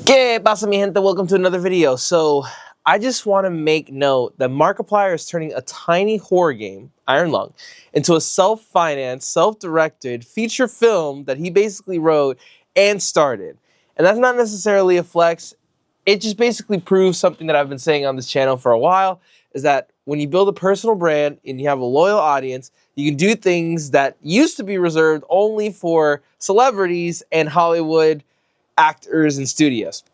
¿Qué pasa, mi gente? Welcome to another video. So, I just want to make note that Markiplier is turning a tiny horror game, Iron Lung, into a self-financed, self-directed feature film that he basically wrote and started. And that's not necessarily a flex. It just basically proves something that I've been saying on this channel for a while, is that when you build a personal brand and you have a loyal audience, you can do things that used to be reserved only for celebrities and Hollywood actors and studios.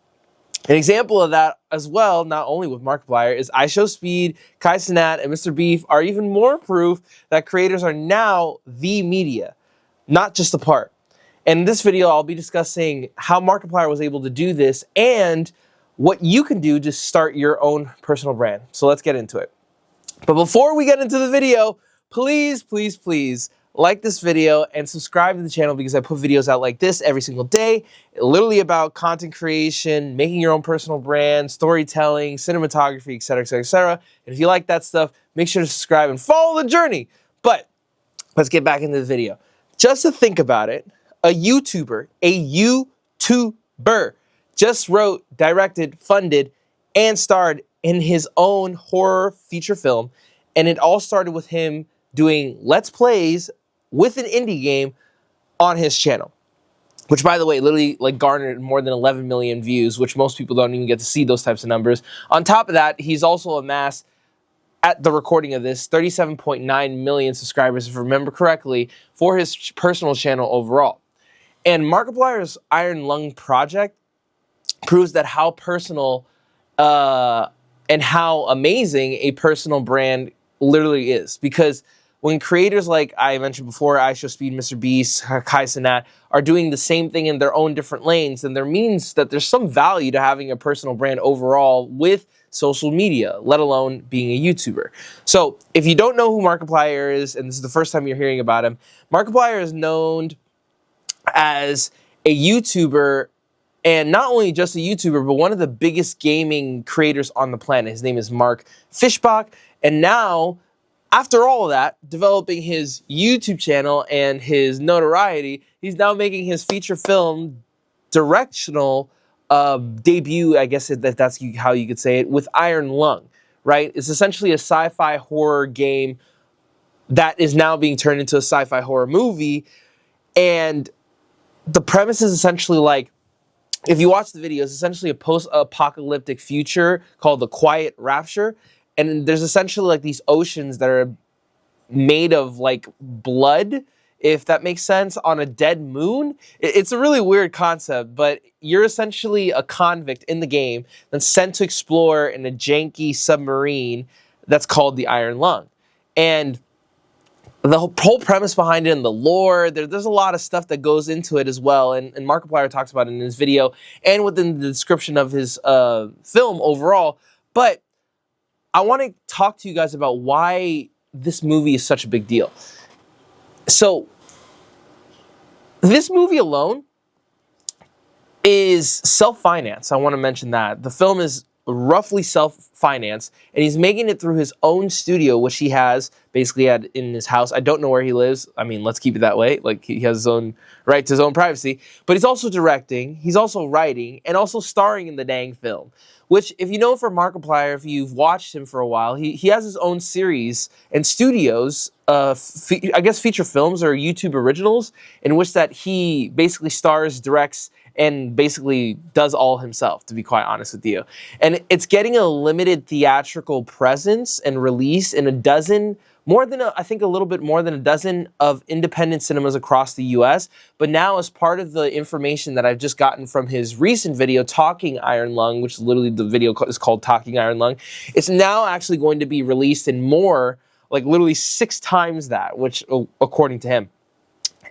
An example of that as well, not only with Markiplier, is iShowSpeed, Kai Cenat, and Mr. Beef are even more proof that creators are now the media, not just a part. And in this video, I'll be discussing how Markiplier was able to do this and what you can do to start your own personal brand. So let's get into it. But before we get into the video, please like this video and subscribe to the channel because I put videos out like this every single day, literally about content creation, making your own personal brand, storytelling, cinematography, etc., etc., etc. And if you like that stuff, make sure to subscribe and follow the journey. But let's get back into the video. Just to think about it, a YouTuber just wrote, directed, funded, and starred in his own horror feature film, and it all started with him doing Let's Plays with an indie game on his channel, which, by the way, literally garnered more than 11 million views, which most people don't even get to see those types of numbers. On top of that, he's also amassed, at the recording of this, 37.9 million subscribers, if I remember correctly, for his personal channel overall. And Markiplier's Iron Lung project proves that how personal and how amazing a personal brand literally is. Because when creators like I mentioned before, iShowSpeed, Mr. Beast, Kai Cenat, are doing the same thing in their own different lanes, then there means that there's some value to having a personal brand overall with social media, let alone being a YouTuber. So if you don't know who Markiplier is, and this is the first time you're hearing about him, Markiplier is known as a YouTuber, and not only just a YouTuber, but one of the biggest gaming creators on the planet. His name is Mark Fishbach, and now, after all of that, developing his YouTube channel and his notoriety, he's now making his feature film directional debut, I guess that's how you could say it, with Iron Lung, right? It's essentially a sci-fi horror game that is now being turned into a sci-fi horror movie, and the premise is essentially like, if you watch the video, it's essentially a post-apocalyptic future called the Quiet Rapture. And there's essentially like these oceans that are made of like blood, if that makes sense, on a dead moon. It's a really weird concept, but you're essentially a convict in the game that's sent to explore in a janky submarine that's called the Iron Lung. And the whole premise behind it and the lore, there's a lot of stuff that goes into it as well. And Markiplier talks about it in his video and within the description of his film overall. But I want to talk to you guys about why this movie is such a big deal. So, this movie alone is self-financed. I want to mention that. The film is roughly self-financed, and he's making it through his own studio, which he has basically in his house. I don't know where he lives. I mean, let's keep it that way. Like, he has his own right to his own privacy. But he's also directing, he's also writing, and also starring in the dang film. Which, if you know from Markiplier, if you've watched him for a while, he has his own series and studios, I guess feature films or YouTube originals, in which that he basically stars, directs, and basically does all himself, to be quite honest with you. And it's getting a limited theatrical presence and release in I think a little bit more than a dozen of independent cinemas across the US. But now, as part of the information that I've just gotten from his recent video, Talking Iron Lung, which literally the video is called Talking Iron Lung, it's now actually going to be released in more, like literally 6 times that, which according to him.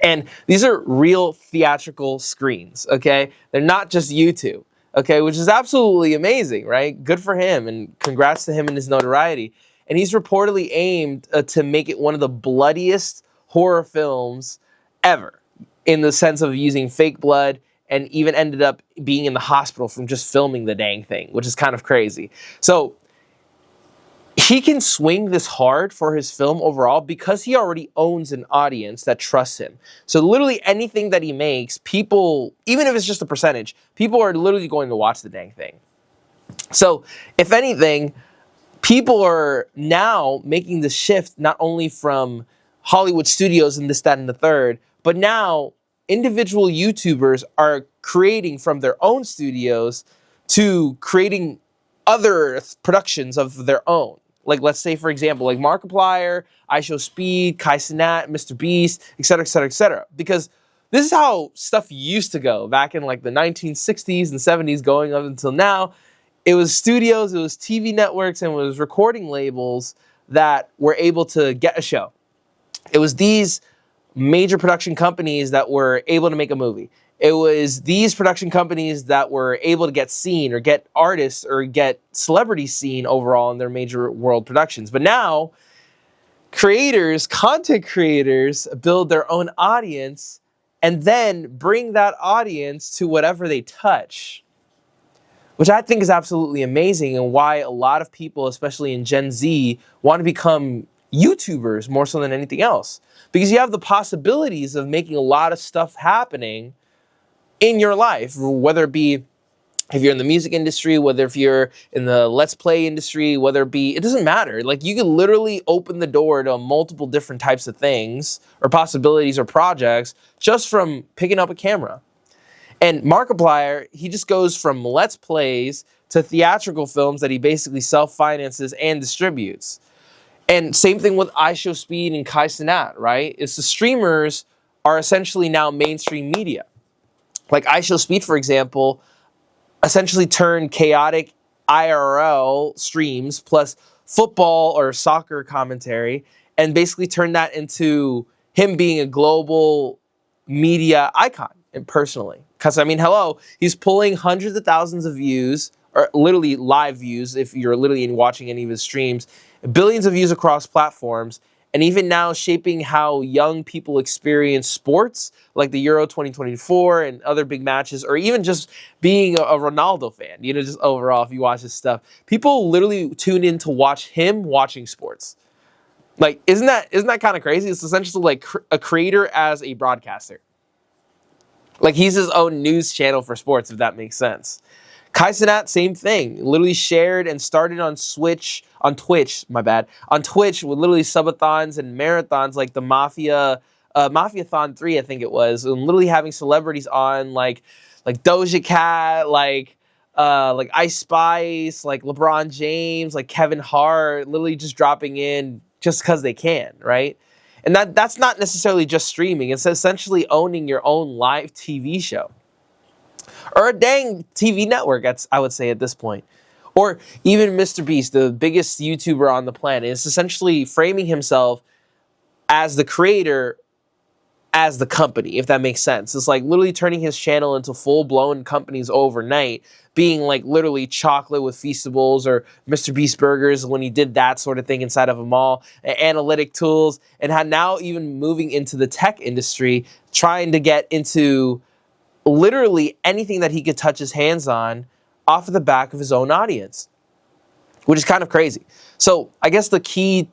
And these are real theatrical screens, okay? They're not just YouTube, okay? Which is absolutely amazing, right? Good for him, and congrats to him and his notoriety. And he's reportedly aimed to make it one of the bloodiest horror films ever, in the sense of using fake blood, and even ended up being in the hospital from just filming the dang thing, which is kind of crazy. So he can swing this hard for his film overall because he already owns an audience that trusts him. So literally anything that he makes, people, even if it's just a percentage, people are literally going to watch the dang thing. So if anything, people are now making the shift not only from Hollywood studios and this, that, and the third, but now individual YouTubers are creating from their own studios to creating other productions of their own. Like, let's say, for example, like Markiplier, I Show Speed, Kai Cenat, Mr. Beast, etc., etc., etc. Because this is how stuff used to go back in like the 1960s and 70s going up until now. It was studios, it was TV networks, and it was recording labels that were able to get a show. It was these major production companies that were able to make a movie. It was these production companies that were able to get seen or get artists or get celebrities seen overall in their major world productions. But now, creators, content creators, build their own audience and then bring that audience to whatever they touch, which I think is absolutely amazing, and why a lot of people, especially in Gen Z, want to become YouTubers more so than anything else. Because you have the possibilities of making a lot of stuff happening in your life, whether it be if you're in the music industry, whether if you're in the Let's Play industry, whether it be, it doesn't matter. Like, you can literally open the door to multiple different types of things or possibilities or projects just from picking up a camera. And Markiplier, he just goes from Let's Plays to theatrical films that he basically self-finances and distributes. And same thing with I Show Speed and Kai Cenat, right? It's the streamers are essentially now mainstream media. Like I Show Speed, for example, essentially turned chaotic IRL streams plus football or soccer commentary and basically turned that into him being a global media icon, and personally. Because, I mean, hello, he's pulling hundreds of thousands of views, or literally live views if you're literally watching any of his streams, billions of views across platforms, and even now shaping how young people experience sports, like the Euro 2024 and other big matches, or even just being a Ronaldo fan, you know, just overall, if you watch his stuff. People literally tune in to watch him watching sports. Like, isn't that kind of crazy? It's essentially like a creator as a broadcaster. Like, he's his own news channel for sports, if that makes sense. Kai Cenat, same thing. Literally shared and started on Twitch with literally subathons and marathons like the Mafiathon 3, I think it was, and literally having celebrities on like Doja Cat, like Ice Spice, like LeBron James, like Kevin Hart, literally just dropping in just because they can, right? And that's not necessarily just streaming. It's essentially owning your own live TV show. Or a dang TV network, I would say at this point. Or even Mr. Beast, the biggest YouTuber on the planet, is essentially framing himself as the creator, as the company, if that makes sense. It's like literally turning his channel into full-blown companies overnight, being like literally chocolate with Feastables or Mr. Beast burgers when he did that sort of thing inside of a mall, analytic tools, and had now even moving into the tech industry, trying to get into literally anything that he could touch his hands on off of the back of his own audience, which is kind of crazy. So I guess the key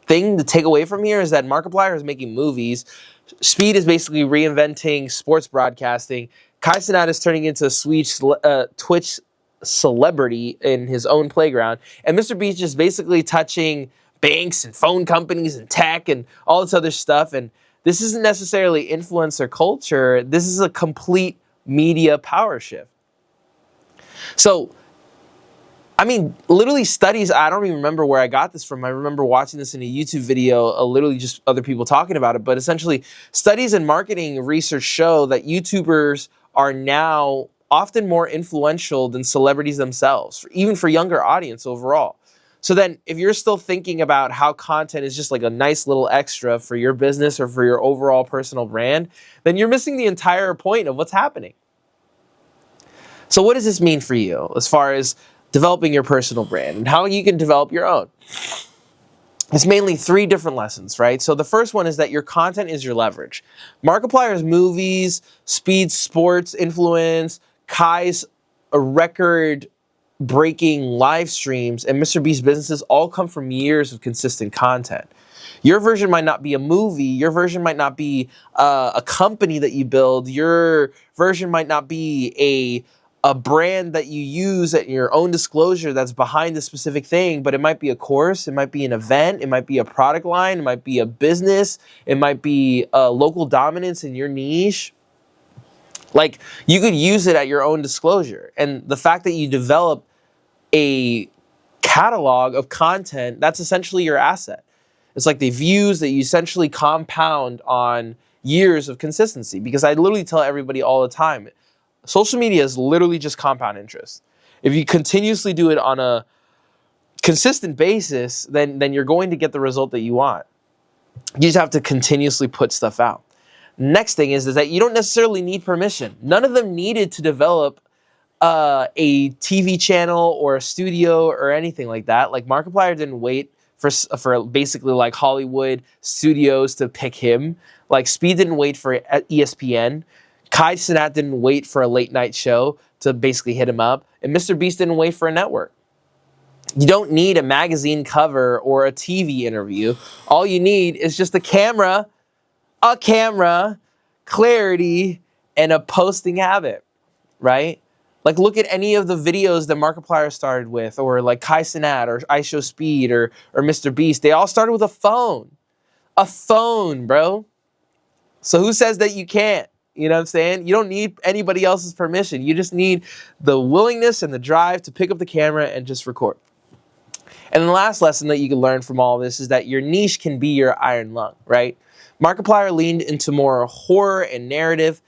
thing to take away from here is that Markiplier is making movies. Speed is basically reinventing sports broadcasting. Kai Cenat is turning into a Twitch celebrity in his own playground. And Mr. Beast is basically touching banks and phone companies and tech and all this other stuff. And this isn't necessarily influencer culture. This is a complete media power shift. So, I mean, literally studies, I don't even remember where I got this from. I remember watching this in a YouTube video, literally just other people talking about it. But essentially, studies and marketing research show that YouTubers are now often more influential than celebrities themselves, even for younger audience overall. So then, if you're still thinking about how content is just like a nice little extra for your business or for your overall personal brand, then you're missing the entire point of what's happening. So what does this mean for you as far as developing your personal brand and how you can develop your own? It's mainly 3 different lessons, right? So the first one is that your content is your leverage. Markiplier's movies, Speed's sports influence, Kai's record breaking live streams and Mr. Beast businesses all come from years of consistent content. Your version might not be a movie. Your version might not be a company that you build. Your version might not be a brand that you use at your own disclosure that's behind a specific thing, but it might be a course, it might be an event, it might be a product line, it might be a business, it might be a local dominance in your niche. Like, you could use it at your own disclosure. And the fact that you develop a catalog of content, that's essentially your asset. It's like the views that you essentially compound on years of consistency. Because I literally tell everybody all the time, social media is literally just compound interest. If you continuously do it on a consistent basis, then you're going to get the result that you want. You just have to continuously put stuff out. Next thing is that you don't necessarily need permission. None of them needed to develop a TV channel or a studio or anything like that. Like, Markiplier didn't wait for basically like Hollywood studios to pick him. Like, Speed didn't wait for ESPN. Kai Cenat didn't wait for a late night show to basically hit him up. And Mr. Beast didn't wait for a network. You don't need a magazine cover or a TV interview. All you need is just a camera, clarity, and a posting habit, right? Like, look at any of the videos that Markiplier started with, or like Kai Cenat, or I Show Speed, or Mr. Beast. They all started with a phone. A phone, bro. So who says that you can't? You know what I'm saying? You don't need anybody else's permission. You just need the willingness and the drive to pick up the camera and just record. And the last lesson that you can learn from all of this is that your niche can be your iron lung, right? Markiplier leaned into more horror and narrative.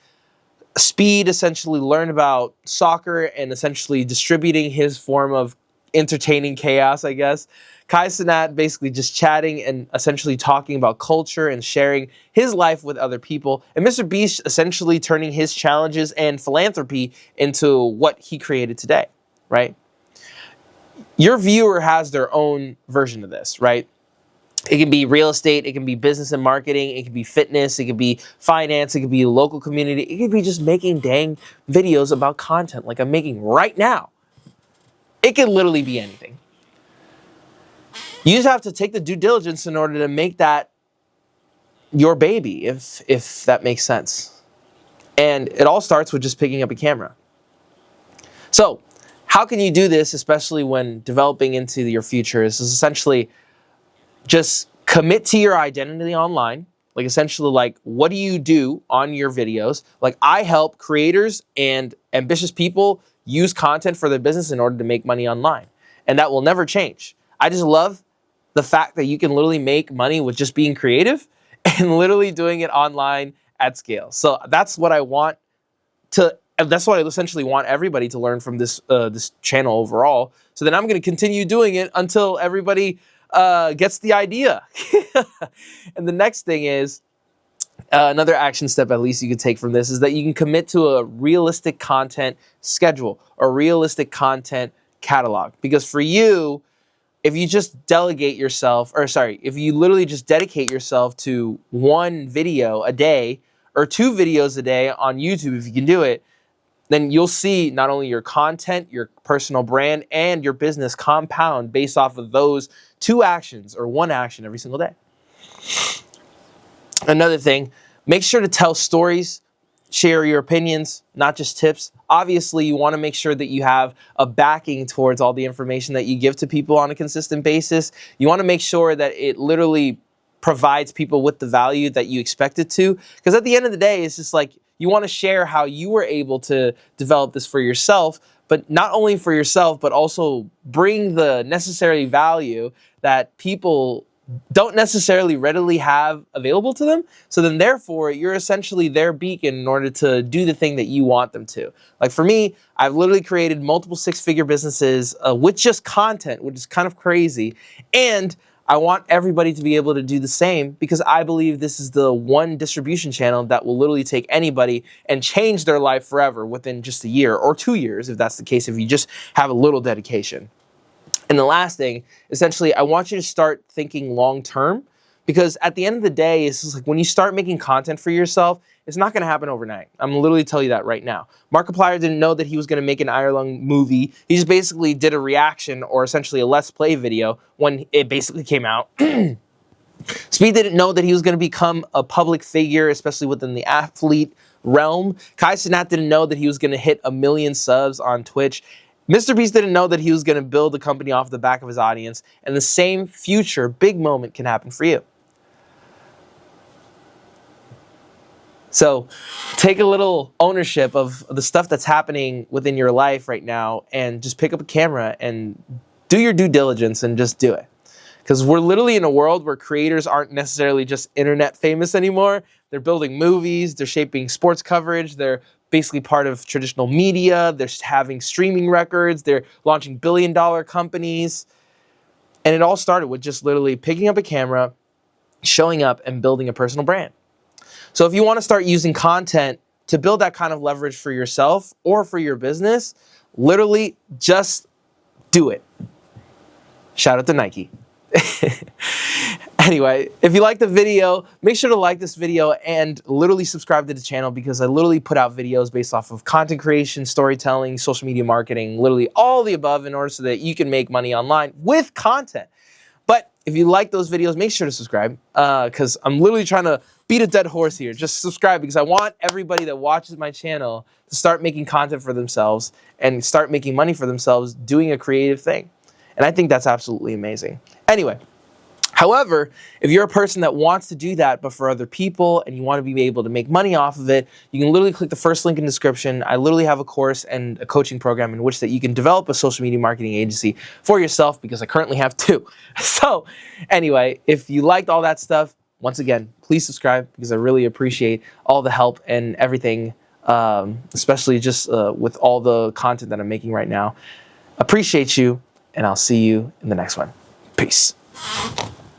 Speed essentially learned about soccer and essentially distributing his form of entertaining chaos, I guess. Kai Cenat basically just chatting and essentially talking about culture and sharing his life with other people. And Mr. Beast essentially turning his challenges and philanthropy into what he created today, right? Your viewer has their own version of this, right? It can be real estate, it can be business and marketing, it can be fitness, it can be finance, it can be local community, it could be just making dang videos about content like I'm making right now. It could literally be anything. You just have to take the due diligence in order to make that your baby, if that makes sense. And it all starts with just picking up a camera. So, how can you do this, especially when developing into your future? This is essentially just commit to your identity online. Like, essentially, like, what do you do on your videos? Like, I help creators and ambitious people use content for their business in order to make money online. And that will never change. I just love the fact that you can literally make money with just being creative and literally doing it online at scale. So that's what I want to, that's what I essentially want everybody to learn from this channel overall. So then I'm going to continue doing it until everybody gets the idea. And the next thing is, another action step at least you could take from this is that you can commit to a realistic content schedule, or realistic content catalog. Because for you, if you just delegate yourself, if you literally just dedicate yourself to one video a day or 2 videos a day on YouTube, if you can do it, then you'll see not only your content, your personal brand, and your business compound based off of those 2 actions or 1 action every single day. Another thing, make sure to tell stories, share your opinions, not just tips. Obviously, you want to make sure that you have a backing towards all the information that you give to people on a consistent basis. You want to make sure that it literally provides people with the value that you expect it to. Because at the end of the day, it's just like, you want to share how you were able to develop this for yourself, but not only for yourself, but also bring the necessary value that people don't necessarily readily have available to them. So then therefore, you're essentially their beacon in order to do the thing that you want them to. Like for me, I've literally created multiple 6-figure businesses with just content, which is kind of crazy. And I want everybody to be able to do the same, because I believe this is the one distribution channel that will literally take anybody and change their life forever within just a year or 2 years, if that's the case, if you just have a little dedication. And the last thing, essentially, I want you to start thinking long-term, because at the end of the day, it's just like when you start making content for yourself, It's not going to happen overnight. I'm literally telling you that right now. Markiplier didn't know that he was going to make an hour-long movie. He just basically did a reaction, or essentially a Let's Play video, when it basically came out. Speed didn't know that he was going to become a public figure, especially within the athlete realm. Kai Cenat didn't know that he was going to hit 1 million subs on Twitch. Mr. Beast didn't know that he was going to build a company off the back of his audience. And the same future big moment can happen for you. So take a little ownership of the stuff that's happening within your life right now, and just pick up a camera and do your due diligence and just do it. Because we're literally in a world where creators aren't necessarily just internet famous anymore. They're building movies, they're shaping sports coverage, they're basically part of traditional media, they're having streaming records, they're launching billion-dollar companies. And it all started with just literally picking up a camera, showing up, and building a personal brand. So if you want to start using content to build that kind of leverage for yourself or for your business, literally just do it. Shout out to Nike. Anyway, if you like the video, make sure to like this video and literally subscribe to the channel, because I literally put out videos based off of content creation, storytelling, social media marketing, literally all the above, in order so that you can make money online with content. But if you like those videos, make sure to subscribe, because I'm literally trying to beat a dead horse here. Just subscribe, because I want everybody that watches my channel to start making content for themselves and start making money for themselves doing a creative thing. And I think that's absolutely amazing. Anyway, however, if you're a person that wants to do that, but for other people, and you want to be able to make money off of it, you can literally click the first link in the description. I literally have a course and a coaching program in which that you can develop a social media marketing agency for yourself, because I currently have 2. So anyway, if you liked all that stuff, once again, please subscribe, because I really appreciate all the help and everything, especially just with all the content that I'm making right now. Appreciate you. And I'll see you in the next one. Peace.